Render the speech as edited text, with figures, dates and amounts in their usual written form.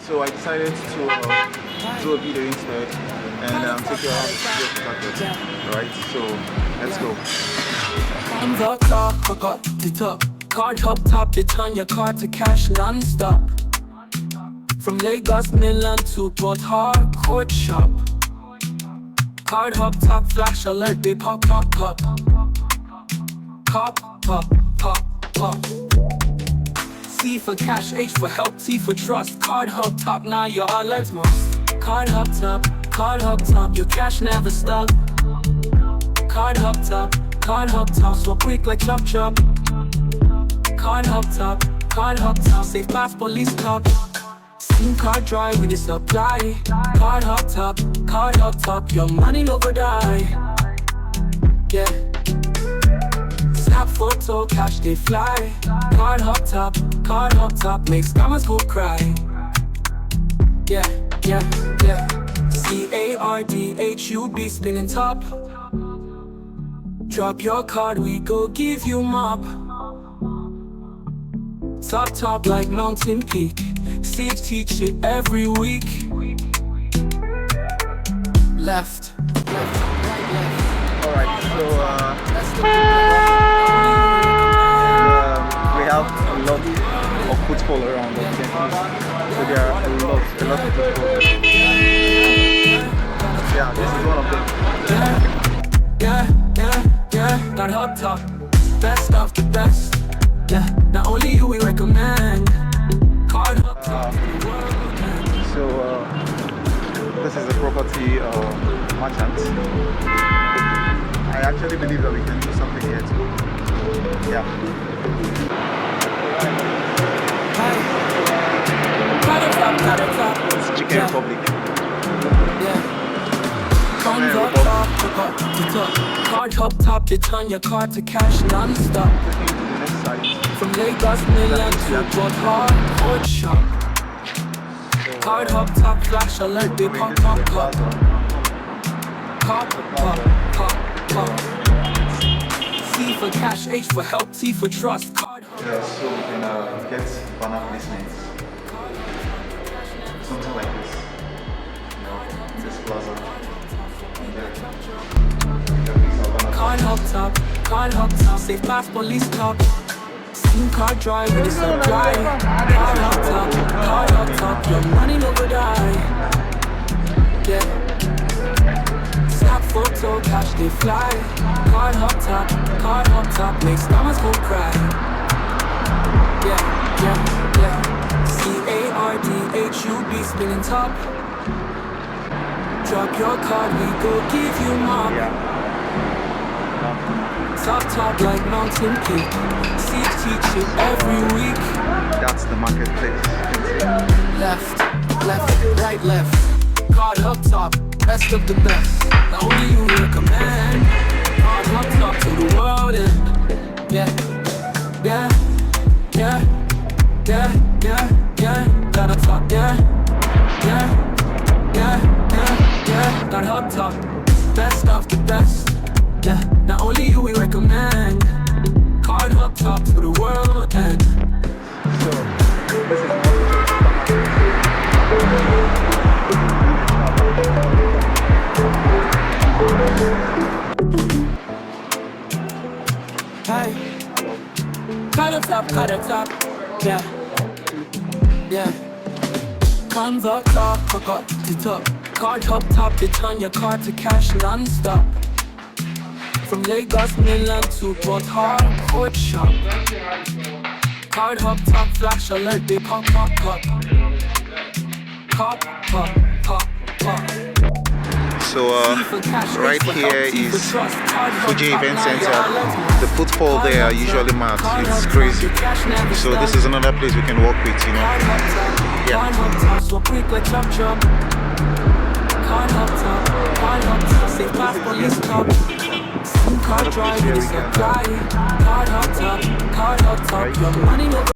So I decided to do a video instead and take you around the market. Alright, so let's go. On the top, forgot to top. CardHubTop, you turn your card to cash non-stop. From Lagos, Milan to Port Harcourt shop. CardHubTop, flash alert, they pop, pop, pop. Pop, pop, pop, pop. C for cash, H for help, T for trust. CardHubTop, now your alerts most. CardHubTop, CardHubTop, your cash never stop. CardHubTop, CardHubTop, so quick like chop chop. CardHubTop, CardHubTop, safe pass police cop. SIM card drive with the supply. CardHubTop, CardHubTop, your money no go die. Yeah. Snap photo, cash they fly. CardHubTop, CardHubTop, make scammers go cry. Yeah, yeah, yeah. CardHub spinning top. Drop your card, we go give you mop. Top, top like mountain peak. Sage teach it every week. Left, left, right, left. Alright, so we have a lot of football around us. So there are a lot of football. Yeah, this is one of them. Yeah, CardHubTop, best of the best. Yeah, not only you we recommend. CardHubTop. So this is a property merchant. I actually believe that we can do something here too. Yeah. CardHubTop. It's Chicken Republic. Yeah. CardHubTop, you turn your card to cash non-stop. From Lagos, Milan to Port Harcourt shop. CardHubTop, flash alert, they pop, pop, pop. Pop, pop, pop, pop. C for cash, H for help, T for trust. Yeah, so we can get banner placements. Something like this. You know, this plaza. CardHubTop, CardHubTop, safe pass police cop. SIM card drive with the supply. CardHubTop, CardHubTop, your money no go die. Yeah. Snap photo, cash they fly. CardHubTop, CardHubTop, make scammers go cry. Yeah, yeah, yeah. CardHub spinning top. Drop your card, we go give you mop. Yeah. Top, top like mountain peak. Seek teach you every week. That's the marketplace. Left, left, right, left. CardHubTop, best of the best. Not only you recommend. CardHubTop to the world and yeah, yeah, yeah, yeah, yeah, yeah. Gotta talk, yeah, yeah, yeah, yeah, yeah. CardHubTop, best of the best. Yeah, not only you we recommend. CardHubTop to the world and So this is hey, CardHubTop, yeah, yeah. CardHubTop, forgot to top. CardHubTop, you turn your card to cash non-stop. From Lagos, Milan to Port Harcourt shop. CardHubTop, flash alert, they pop, pop, pop. Pop, pop, pop, pop. So right here is Fuji Event Center. The footfall there are usually mad. It's crazy. So this is another place we can walk with, you know. Yeah. SIM card drive with the supply. CardHubTop, CardHubTop, your money no